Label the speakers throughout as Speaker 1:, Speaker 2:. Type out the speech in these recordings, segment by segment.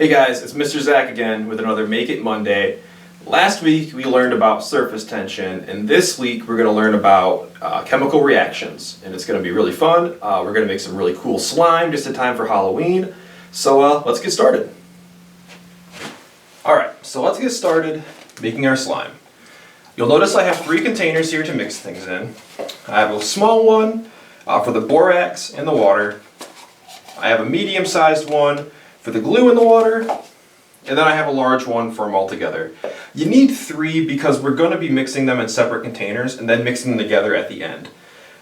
Speaker 1: Hey guys, it's Mr. Zach again with another Make It Monday. Last week we learned about surface tension, and this week we're going to learn about chemical reactions, and it's going to be really fun. We're going to make some really cool slime just in time for Halloween. So let's get started. Alright, so let's get started making our slime. You'll notice I have 3 containers here to mix things in. I have a small one for the borax and the water. I have a medium-sized one for the glue in the water, and then I have a large one for them all together. You need 3 because we're going to be mixing them in separate containers and then mixing them together at the end.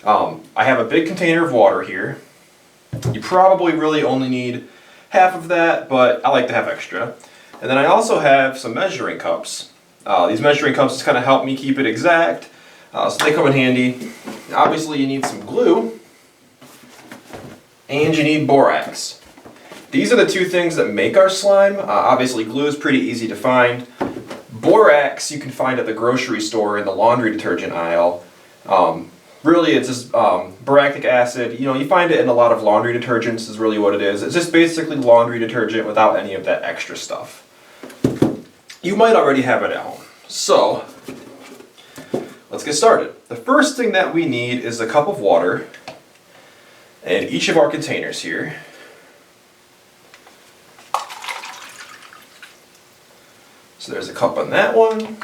Speaker 1: I have a big container of water here. You probably really only need half of that, but I like to have extra. And then I also have some measuring cups. These measuring cups just kind of help me keep it exact, so they come in handy. Obviously you need some glue, and you need borax. These are the 2 things that make our slime. Obviously glue is pretty easy to find. Borax you can find at the grocery store in the laundry detergent aisle. Really it's just boracic acid. You find it in a lot of laundry detergents is really what it is. It's just basically laundry detergent without any of that extra stuff. You might already have it at home. So let's get started. The first thing that we need is a cup of water in each of our containers here. So there's a cup on that one.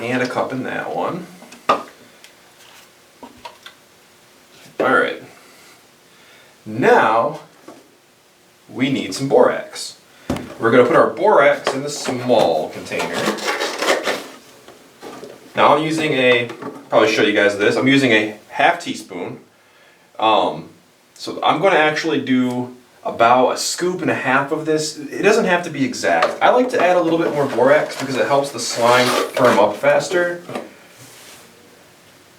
Speaker 1: And a cup in that one. Alright. Now we need some borax. We're going to put our borax in the small container. Now I'm using probably show you guys this, I'm using a ½ teaspoon. So I'm going to actually do about 1.5 scoops of this. It doesn't have to be exact. I like to add a little bit more borax because it helps the slime firm up faster.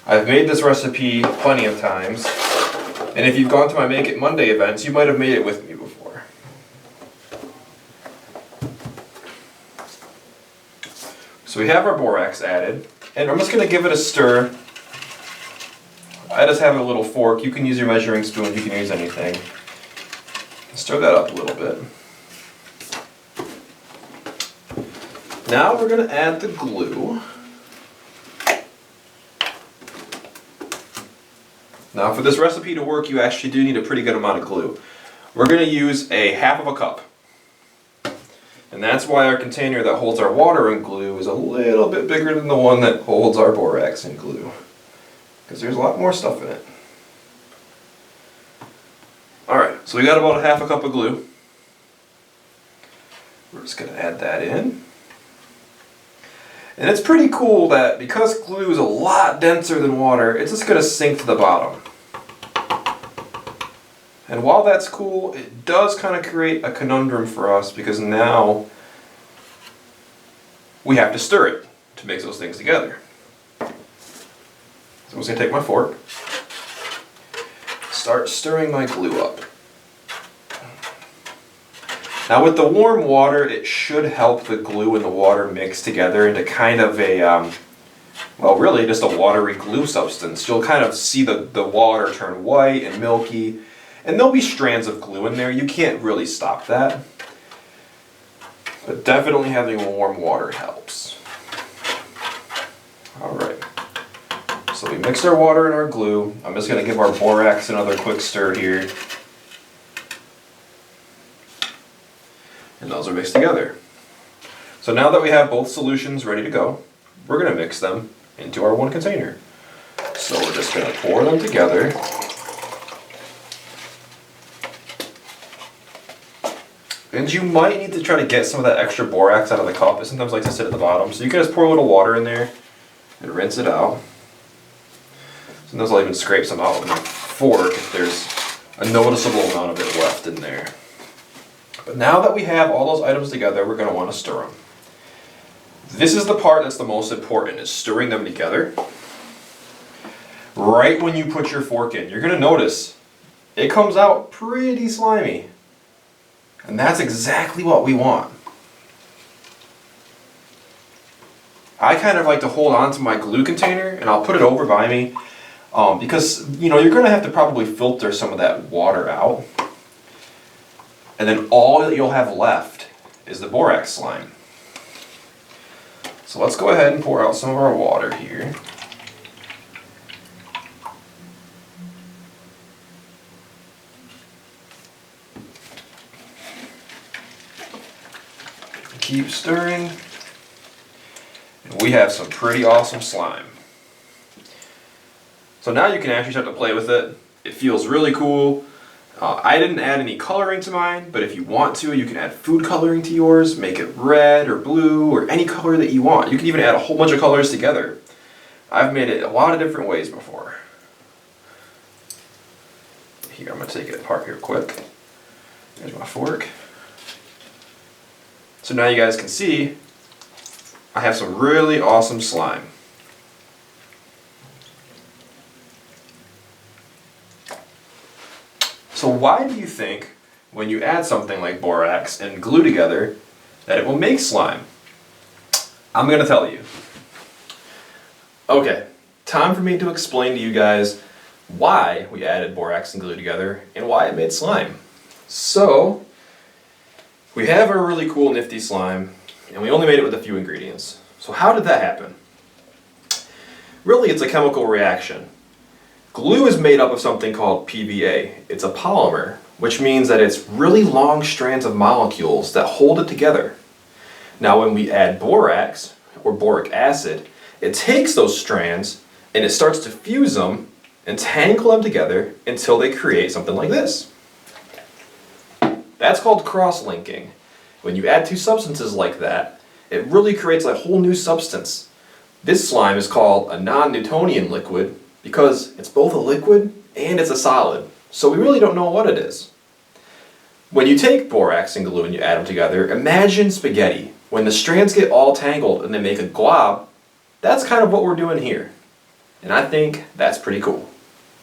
Speaker 1: I've made this recipe plenty of times, and if you've gone to my Make It Monday events, you might have made it with me before. So we have our borax added, and I'm just going to give it a stir. I just have a little fork. You can use your measuring spoon, you can use anything. Stir that up a little bit. Now we're going to add the glue. Now for this recipe to work, you actually do need a pretty good amount of glue. We're going to use a ½ cup. And that's why our container that holds our water and glue is a little bit bigger than the one that holds our borax and glue, because there's a lot more stuff in it. Alright, so we got about ½ cup of glue. We're just going to add that in. And it's pretty cool that because glue is a lot denser than water, it's just going to sink to the bottom. And while that's cool, it does kind of create a conundrum for us because now we have to stir it to mix those things together. So I'm just going to take my fork, start stirring my glue up. Now with the warm water, it should help the glue and the water mix together into kind of a, well really just a watery glue substance. You'll kind of see the water turn white and milky, and there'll be strands of glue in there. You can't really stop that. But definitely having warm water helps. Alright. So we mixed our water and our glue. I'm just going to give our borax another quick stir here. And those are mixed together. So now that we have both solutions ready to go, we're going to mix them into our one container. So we're just going to pour them together. And you might need to try to get some of that extra borax out of the cup. It sometimes likes to sit at the bottom. So you can just pour a little water in there and rinse it out. Sometimes I'll even scrape some out with a fork if there's a noticeable amount of it left in there. But now that we have all those items together, we're going to want to stir them. This is the part that's the most important, is stirring them together. Right when you put your fork in, you're going to notice it comes out pretty slimy. And that's exactly what we want. I kind of like to hold on to my glue container and I'll put it over by me. Because you're going to have to probably filter some of that water out. And then all that you'll have left is the borax slime. So let's go ahead and pour out some of our water here. Keep stirring. And we have some pretty awesome slime. So now you can actually start to play with it. It feels really cool. I didn't add any coloring to mine, but if you want to, you can add food coloring to yours, make it red or blue or any color that you want. You can even add a whole bunch of colors together. I've made it a lot of different ways before. Here, I'm going to take it apart here quick. There's my fork. So now you guys can see, I have some really awesome slime. So why do you think when you add something like borax and glue together that it will make slime? I'm going to tell you. Okay, time for me to explain to you guys why we added borax and glue together and why it made slime. So, we have our really cool nifty slime and we only made it with a few ingredients. So how did that happen? Really, it's a chemical reaction. Glue is made up of something called PVA. It's a polymer, which means that it's really long strands of molecules that hold it together. Now when we add borax, or boric acid, it takes those strands and it starts to fuse them and tangle them together until they create something like this. That's called cross-linking. When you add two substances like that, it really creates a whole new substance. This slime is called a non-Newtonian liquid because it's both a liquid and it's a solid, so we really don't know what it is. When you take borax and glue and you add them together, imagine spaghetti. When the strands get all tangled and they make a glob, that's kind of what we're doing here. And I think that's pretty cool.